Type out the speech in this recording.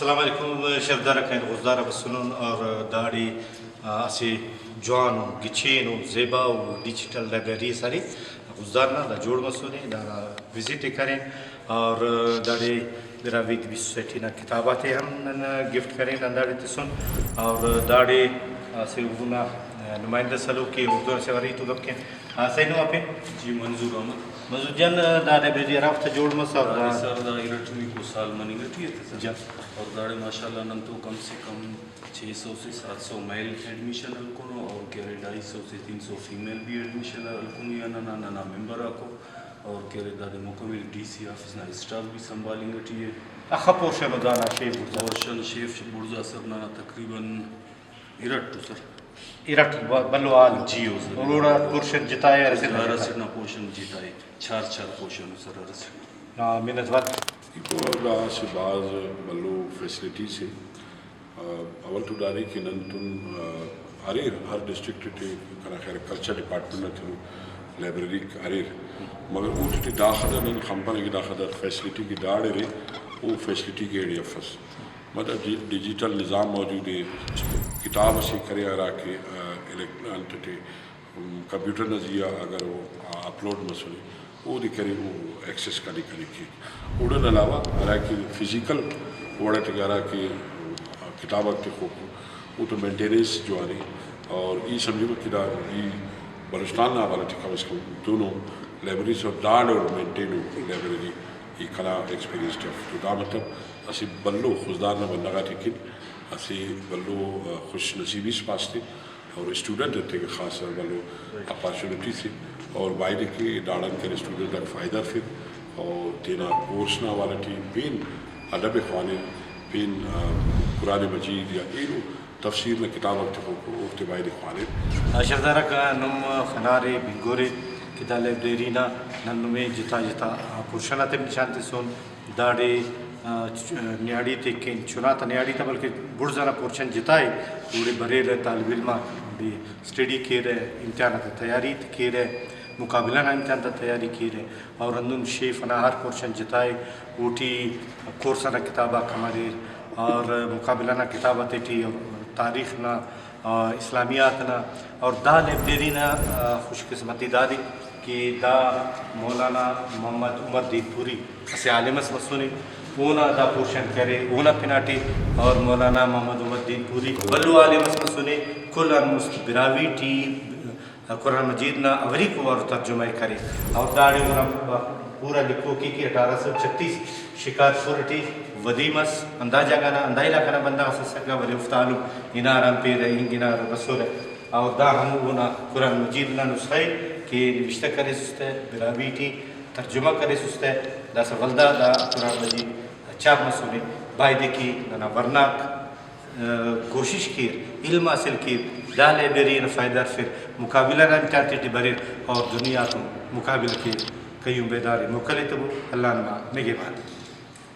السلام علیکم شردار کہیں غزدار بسنون اور داڑی اسی جوان و گچین و زیبا و ڈیجیٹل لائبریری ساری غزدارنا دا جوڑ مسونی دا وزٹ کریں اور داڑی دراوید بی سوسائٹی نا کتابات ہم گفٹ کریں داڑی تسن اور داڑی اسی ونا نمائندہ سلو کی اردو سے وری تو دکیں سینو اپن جی منظور احمد منظور جان دا لائبریری رافت جوڑ مس اور سر دا ایرٹوی کو سال منی گٹی ہے جا اور داڑے ماشاءاللہ نن تو کم سے کم 600 سے 700 میل ایڈمیشن الکونو اور کہہ 250 سے 300 فیمیل بھی ایڈمیشن الکونو یا نا ممبر کو اور کہہ دادے مکمل ڈی سی آفس نا اسٹاف بھی سنبھالیں گٹی ہے اخا پورشن دانا شیف پورشن شیف برزا سر نا تقریباً ایرٹ سر ایرٹ بلو آل جیو سر اولوڑا پورشن جتایا رسنا پورشن جیتائے چار پورشن سر رسنا منت وقت دا سے بعض بلو فیسلٹی سے اول تو داری کہ ننتن ہر ڈسٹرکٹ کنا خیر کلچر ڈپارٹمنٹ تھرو لائبریری اریر مگر اوٹی داخل نن کمپنی کی داخل فیسلٹی کی داڑے رہے وہ فیسلٹی کے ایڈی افس مطلب ڈیجیٹل نظام موجود ہے کتاب اسی کرے ارا کے کمپیوٹر نظیہ اگر وہ اپلوڈ مسئلے وہ کرے وہ ایکسیس کرنے کی اڑن علاوہ ارا کی فزیکل وڑا ٹکارا کے کتاب کے وہ تو مینٹیننس جو آ رہی اور یہ سمجھو کتاب یہ بلوچستان نہ والا ٹھیک اس کو دونوں لائبریریز اور ڈاڈ اور مینٹین لائبریری یہ کلا ایکسپیرینس تو دا مطلب اسی بلو خزدار نہ بننا ٹھیک اسی بلو خوش نصیبی سے پاس تھے اور اسٹوڈنٹ تھے کہ خاص بلو اپارچونیٹی تھی اور باہر کے ڈاڑن کے اسٹوڈنٹ کا فائدہ پھر اور تینا کورس نہ والا ٹی پین ادب خوانے پین قرآن مجید یا اینو تفسیر میں کتاب اکتے باہر خوانے شردارہ کا نم خنارے بنگورے کتا لائبریری نا ننمے جتا پورشنہ تے نشانتے سون داڑے نیاڑی تے کین چنا تا نیاڑی تا بلکہ بڑزانا پورشن جتائے پورے برے رہے طالب علمہ بھی اسٹڈی کیے رہے امتحانات تیاری کیے رہے مقابلہ نا امتحان تا تیاری کیے رہے اور اندن شیف نا ہر پورشن جتائے اوٹی کورسانا کتابہ کمارے اور مقابلہ نا کتابہ تیٹی اور تاریخ نا اسلامیات نا اور دا لائبریری نا خوش قسمتی دا دی کہ دا مولانا محمد عمر دین پوری اسے عالم اس مسونی اونا دا پورشن کرے اونا پناٹی اور مولانا محمد عمر دین پوری بلو عالم اس مسونی کل انمست براوی ٹی قرآن مجید نا اوری کو اور ترجمہ کرے اور داڑی اونا پورا لکھو کی 1836 شکار پورٹی ودیمس اندازہ گانا اندائی لاکھنا بندہ اسے سکا ولی افتالو انارم پیر انگنار رسول اور دا ہم اونا قرآن مجید نا نسخے کہ نوشتہ کرے سستے براوی ٹی ترجمہ کرے سستے دا سولدہ دا قرآن مجید چاپ مسئولے بائدے کی ننا ورناک کوشش کی علم حاصل کی دا لائبریری فائدہ پھر مقابلہ نا امتحانتی ٹی بریر اور دنیا تو مقابل کے کئی بیداری مکلی تبو اللہ نما نگے بات